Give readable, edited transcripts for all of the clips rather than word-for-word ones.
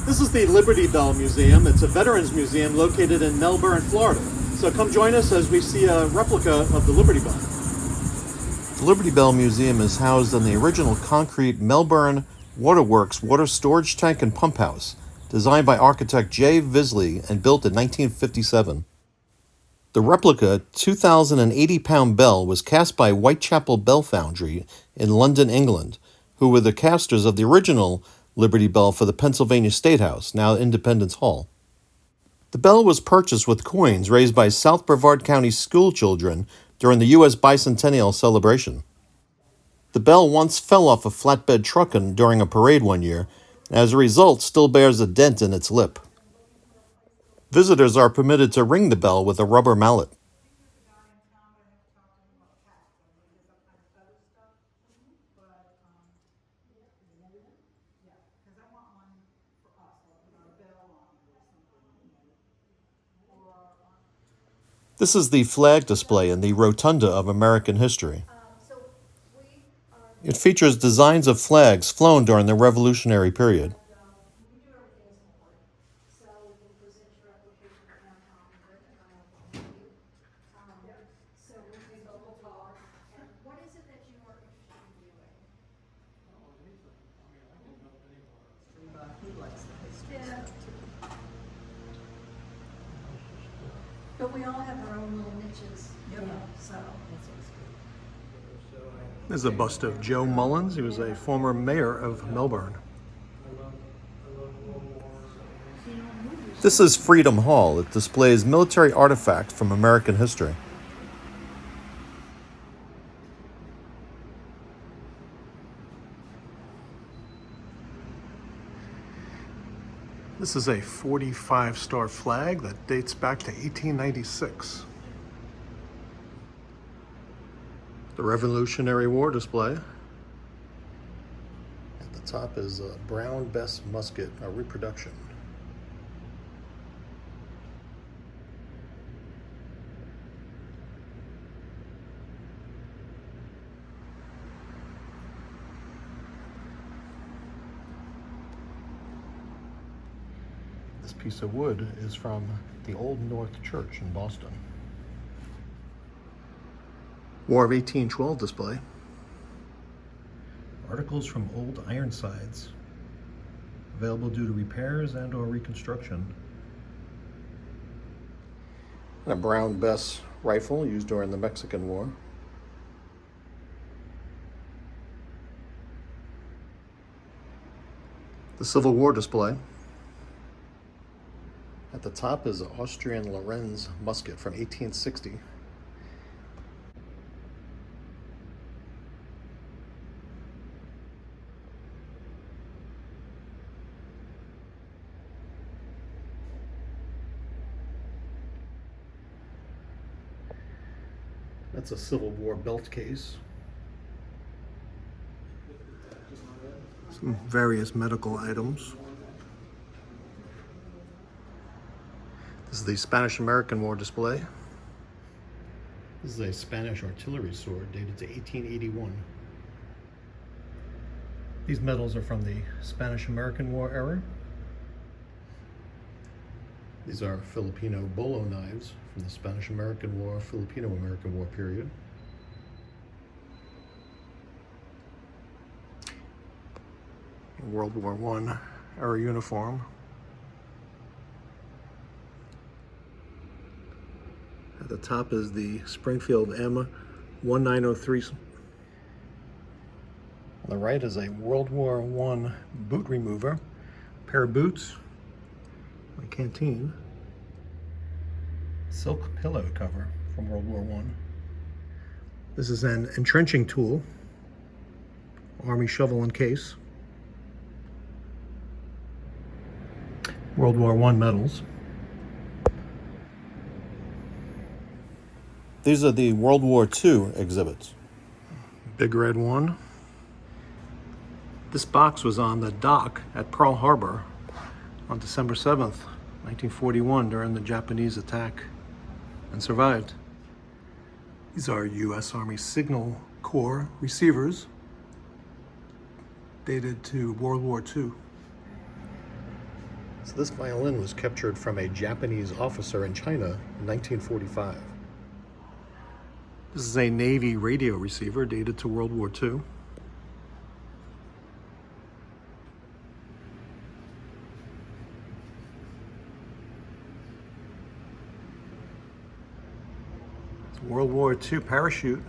This is the Liberty Bell Museum. It's a veterans museum located in Melbourne, Florida. So come join us as we see a replica of the Liberty Bell. The Liberty Bell Museum is housed in the original concrete Melbourne Waterworks water storage tank and pump house, designed by architect J. Visley and built in 1957. The replica 2,080-pound bell was cast by Whitechapel Bell Foundry in London, England, who were the casters of the original Liberty Bell for the Pennsylvania State House, now Independence Hall. The bell was purchased with coins raised by South Brevard County school children during the U.S. Bicentennial celebration. The bell once fell off a flatbed truck during a parade one year, and as a result still bears a dent in its lip. Visitors are permitted to ring the bell with a rubber mallet. This is the flag display in the Rotunda of American history. It features designs of flags flown during the Revolutionary period. But we all have our own little niches, so. This is a bust of Joe Mullins. He was a former mayor of Melbourne. This is Freedom Hall. It displays military artifacts from American history. This is a 45-star flag that dates back to 1896. The Revolutionary War display. At the top is a Brown Bess musket, a reproduction. This piece of wood is from the Old North Church in Boston. War of 1812 display. Articles from old Ironsides, available due to repairs and or reconstruction. And a Brown Bess rifle used during the Mexican War. The Civil War display. At the top is an Austrian Lorenz musket from 1860. That's a Civil War belt case. Some various medical items. This is the Spanish-American War display. This is a Spanish artillery sword dated to 1881. These medals are from the Spanish-American War era. These are Filipino bolo knives from the Spanish-American War, Filipino-American War period. World War I era uniform. At the top is the Springfield M1903. On the right is a World War I boot remover, a pair of boots, a canteen, silk pillow cover from World War I. This is an entrenching tool, Army shovel and case. World War I medals. These are the World War II exhibits. Big red one. This box was on the dock at Pearl Harbor on December 7th, 1941 during the Japanese attack and survived. These are U.S. Army Signal Corps receivers dated to World War II. So this violin was captured from a Japanese officer in China in 1945. This is a Navy radio receiver dated to World War II. It's a World War II parachute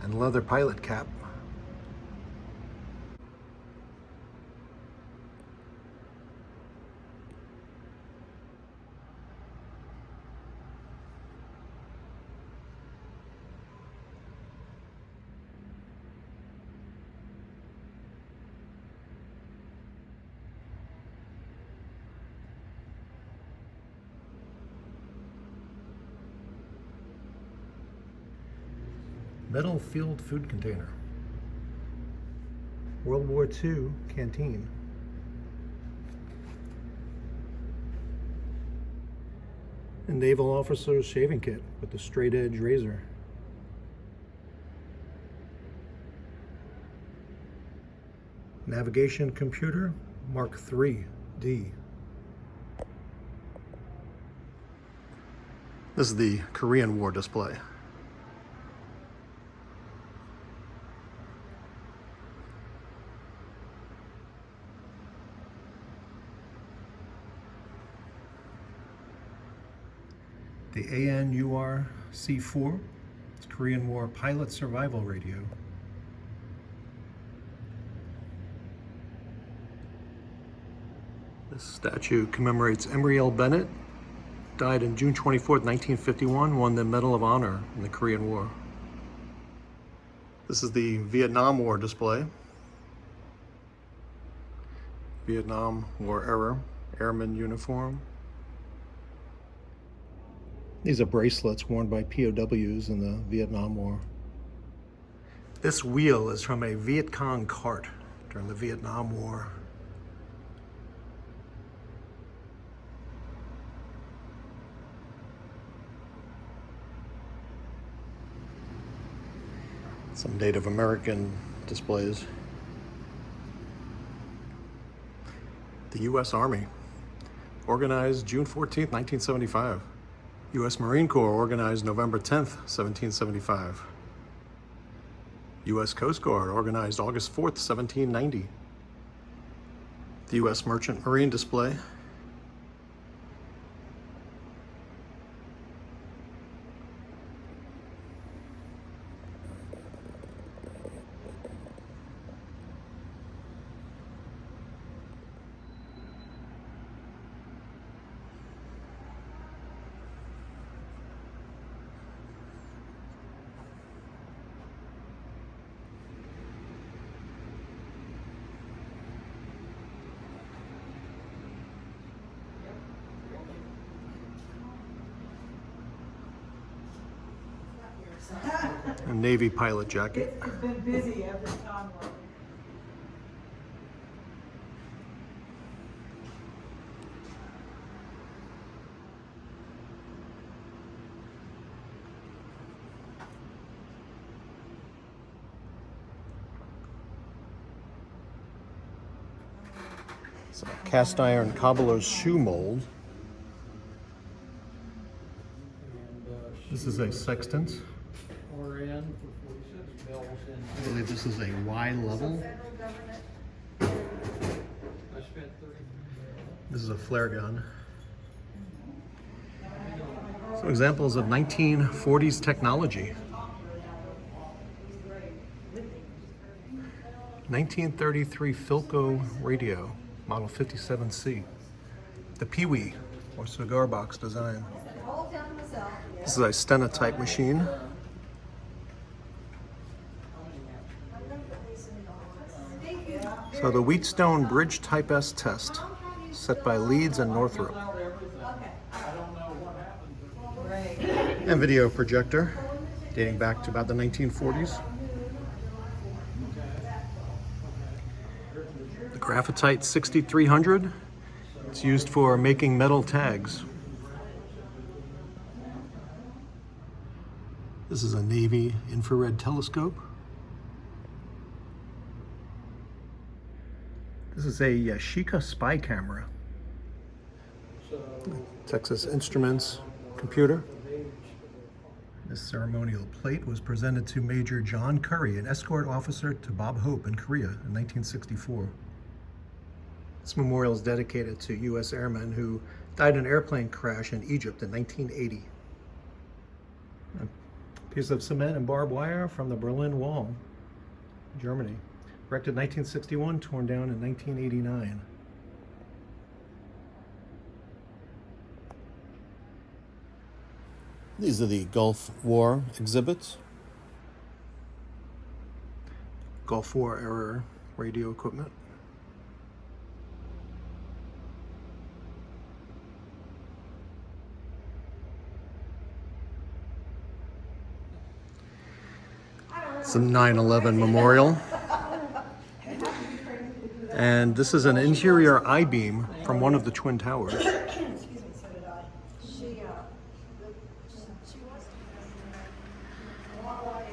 and leather pilot cap. Metal filled food container. World War II canteen. A naval officer's shaving kit with the straight edge razor. Navigation computer Mark III D. This is the Korean War display. The ANUR C4, it's Korean War pilot survival radio. This statue commemorates Emory L. Bennett, died on June 24th, 1951, won the Medal of Honor in the Korean War. This is the Vietnam War display. Vietnam War era, airman uniform. These are bracelets worn by POWs in the Vietnam War. This wheel is from a Viet Cong cart during the Vietnam War. Some Native American displays. The U.S. Army, organized June 14th, 1975. U.S. Marine Corps, organized November 10th, 1775. U.S. Coast Guard, organized August 4th, 1790. The U.S. Merchant Marine display. A Navy pilot jacket. It's been busy every time. It's a cast iron cobbler's shoe mold. This is a sextant. I believe this is a Y level. This is a flare gun. Some examples of 1940s technology. 1933 Philco radio, model 57C. The Pee-wee, or cigar box design. This is a stenotype machine. So the Wheatstone Bridge Type S test, set by Leeds and Northrop. And video projector, dating back to about the 1940s. The Graphitite 6300, it's used for making metal tags. This is a Navy infrared telescope. This is a Yashica spy camera. Texas Instruments computer. This ceremonial plate was presented to Major John Curry, an escort officer to Bob Hope in Korea in 1964. This memorial is dedicated to U.S. airmen who died in an airplane crash in Egypt in 1980. A piece of cement and barbed wire from the Berlin Wall, Germany. Erected in 1961, torn down in 1989. These are the Gulf War exhibits. Gulf War era radio equipment. It's a 9/11 memorial. And this is an interior I-beam from one of the Twin Towers.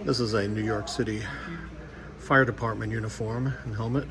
This is a New York City Fire Department uniform and helmet.